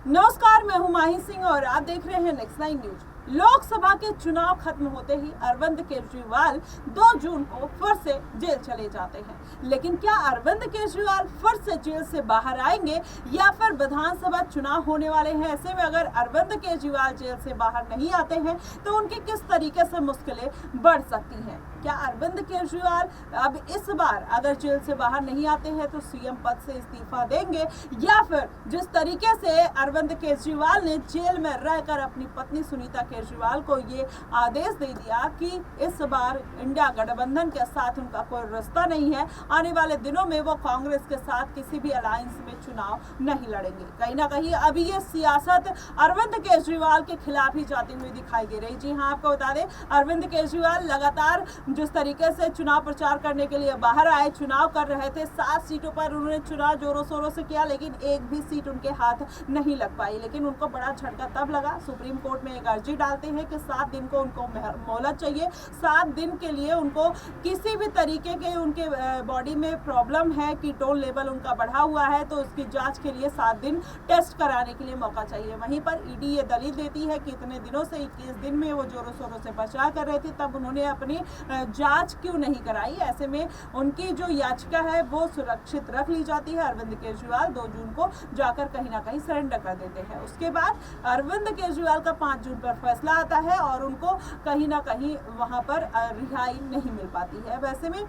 नमस्कार, मैं हूं माही सिंह और आप देख रहे हैं नेक्स्ट 9 न्यूज। लोकसभा के चुनाव खत्म होते ही अरविंद केजरीवाल 2 जून को फिर से जेल चले जाते हैं। लेकिन क्या अरविंद केजरीवाल फिर से जेल से बाहर आएंगे या फिर विधानसभा चुनाव होने वाले हैं? ऐसे में अगर अरविंद केजरीवाल जेल से बाहर नहीं आते हैं तो उनकी किस तरीके से मुश्किलें बढ़ सकती हैं? क्या अरविंद केजरीवाल अब इस बार अगर जेल से बाहर नहीं आते हैं तो सीएम पद से इस्तीफा देंगे, या फिर जिस तरीके से अरविंद केजरीवाल ने जेल में रहकर अपनी पत्नी सुनीता केजरीवाल को ये आदेश दे दिया कि इस बार इंडिया गठबंधन के साथ उनका कोई रिश्ता नहीं है, आने वाले दिनों में वो कांग्रेस के साथ किसी भी अलायंस में चुनाव नहीं लड़ेंगे। कहीं ना कहीं अभी ये सियासत अरविंद केजरीवाल के खिलाफ ही जाती हुई दिखाई दे रही। जी हाँ, आपको बता दें, अरविंद केजरीवाल लगातार जिस तरीके से चुनाव प्रचार करने के लिए बाहर आए, चुनाव कर रहे थे, 7 सीटों पर उन्होंने चुनाव जोरों शोरों से किया, लेकिन एक भी सीट उनके हाथ नहीं लग पाई। लेकिन उनको बड़ा झटका तब लगा, सुप्रीम कोर्ट में एक अर्जी डालते हैं कि 7 दिन को उनको मोहलत चाहिए। 7 दिन के लिए उनको किसी भी तरीके के उनके बॉडी में प्रॉब्लम है, कीटोन लेवल उनका बढ़ा हुआ है, तो उसकी जांच के लिए 7 दिन टेस्ट कराने के लिए मौका चाहिए। वहीं पर ईडी ये दलील देती है कि इतने दिनों से 21 दिन में वो जोरों शोरों से प्रचार कर रहे थे, तब उन्होंने अपनी जांच क्यों नहीं कराई। ऐसे में उनकी जो याचिका है वो सुरक्षित रख ली जाती है। अरविंद केजरीवाल 2 जून को जाकर कहीं ना कहीं सरेंडर कर देते हैं। उसके बाद अरविंद केजरीवाल का 5 जून पर फैसला आता है और उनको कहीं ना कहीं वहां पर रिहाई नहीं मिल पाती है। वैसे में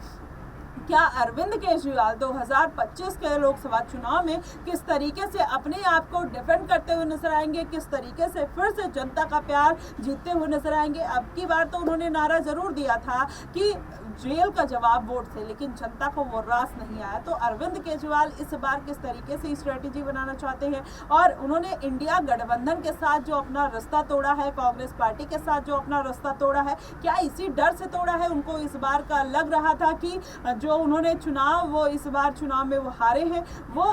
क्या अरविंद केजरीवाल 2025 के लोकसभा चुनाव में किस तरीके से अपने आप को डिफेंड करते हुए नजर आएंगे, किस तरीके से फिर से जनता का प्यार जीतते हुए नजर आएंगे? अब की बार तो उन्होंने नारा जरूर दिया था कि जेल का जवाब वोट से, लेकिन जनता को वो रास नहीं आया। तो अरविंद केजरीवाल इस बार किस तरीके से स्ट्रेटेजी बनाना चाहते हैं, और उन्होंने इंडिया गठबंधन के साथ जो अपना रास्ता तोड़ा है, कांग्रेस पार्टी के साथ जो अपना रास्ता तोड़ा है, क्या इसी डर से तोड़ा है? उनको इस बार का लग रहा था कि जो उन्होंने चुनाव, वो इस बार चुनाव में वो हारे हैं, वो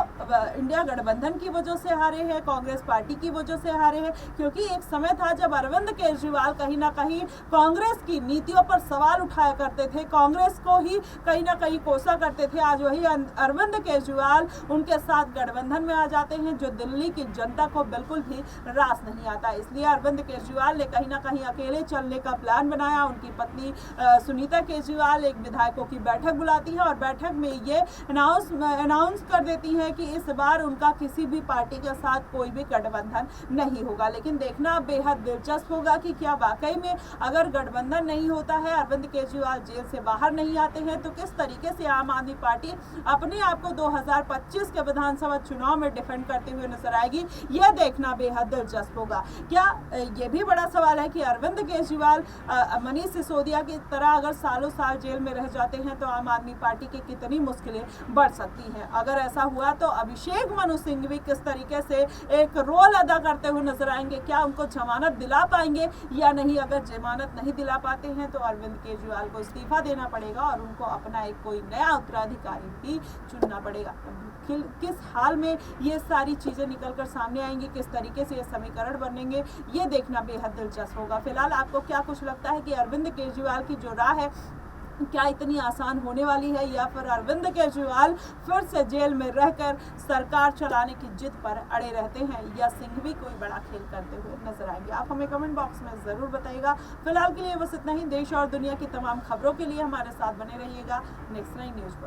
इंडिया गठबंधन की वजह से हारे हैं, कांग्रेस पार्टी की वजह से हारे हैं। क्योंकि एक समय था जब अरविंद केजरीवाल कहीं ना कहीं कांग्रेस की नीतियों पर सवाल उठाया करते थे, कांग्रेस को ही कहीं ना कहीं कोसा करते थे। आज वही अरविंद केजरीवाल उनके साथ गठबंधन में आ जाते हैं, जो दिल्ली की जनता को बिल्कुल भी रास नहीं आता। इसलिए अरविंद केजरीवाल ने कहीं ना कहीं अकेले चलने का प्लान बनाया। उनकी पत्नी सुनीता केजरीवाल एक विधायकों की बैठक बुलाती है और बैठक में ये अनाउंस कर देती है कि इस बार उनका किसी भी पार्टी के साथ कोई भी गठबंधन नहीं होगा। लेकिन देखना बेहद दिलचस्प होगा कि क्या वाकई में अगर गठबंधन नहीं होता है, अरविंद केजरीवाल जेल से बाहर नहीं आते हैं, तो किस तरीके से आम आदमी पार्टी अपने आप को 2025 के विधानसभा चुनाव में डिफेंड करते हुए नजर आएगी? यह देखना बेहद दिलचस्प होगा। क्या यह भी बड़ा सवाल है कि अरविंद केजरीवाल मनीष सिसोदिया की तरह अगर सालों साल जेल में रह जाते हैं तो आम आदमी पार्टी की कितनी मुश्किलें बढ़ सकती हैं? अगर ऐसा हुआ तो अभिषेक मनु सिंह भी किस तरीके से एक रोल अदा करते हुए नजर आएंगे? क्या उनको जमानत दिला पाएंगे या नहीं? अगर जमानत नहीं दिला पाते हैं तो अरविंद केजरीवाल को इस्तीफा देना पड़ेगा और उनको अपना एक कोई नया उत्तराधिकारी भी चुनना पड़ेगा। किस हाल में ये सारी चीजें निकलकर सामने आएंगी, किस तरीके से ये समीकरण बनेंगे, ये देखना बेहद दिलचस्प होगा। फिलहाल आपको क्या कुछ लगता है कि अरविंद केजरीवाल की जो राह है क्या इतनी आसान होने वाली है, या फिर अरविंद केजरीवाल फिर से जेल में रहकर सरकार चलाने की जिद पर अड़े रहते हैं, या सिंह भी कोई बड़ा खेल करते हुए नजर आएंगे? आप हमें कमेंट बॉक्स में जरूर बताइएगा। फिलहाल के लिए बस इतना ही। देश और दुनिया की तमाम खबरों के लिए हमारे साथ बने रहिएगा नेक्स्ट 9 न्यूज पर।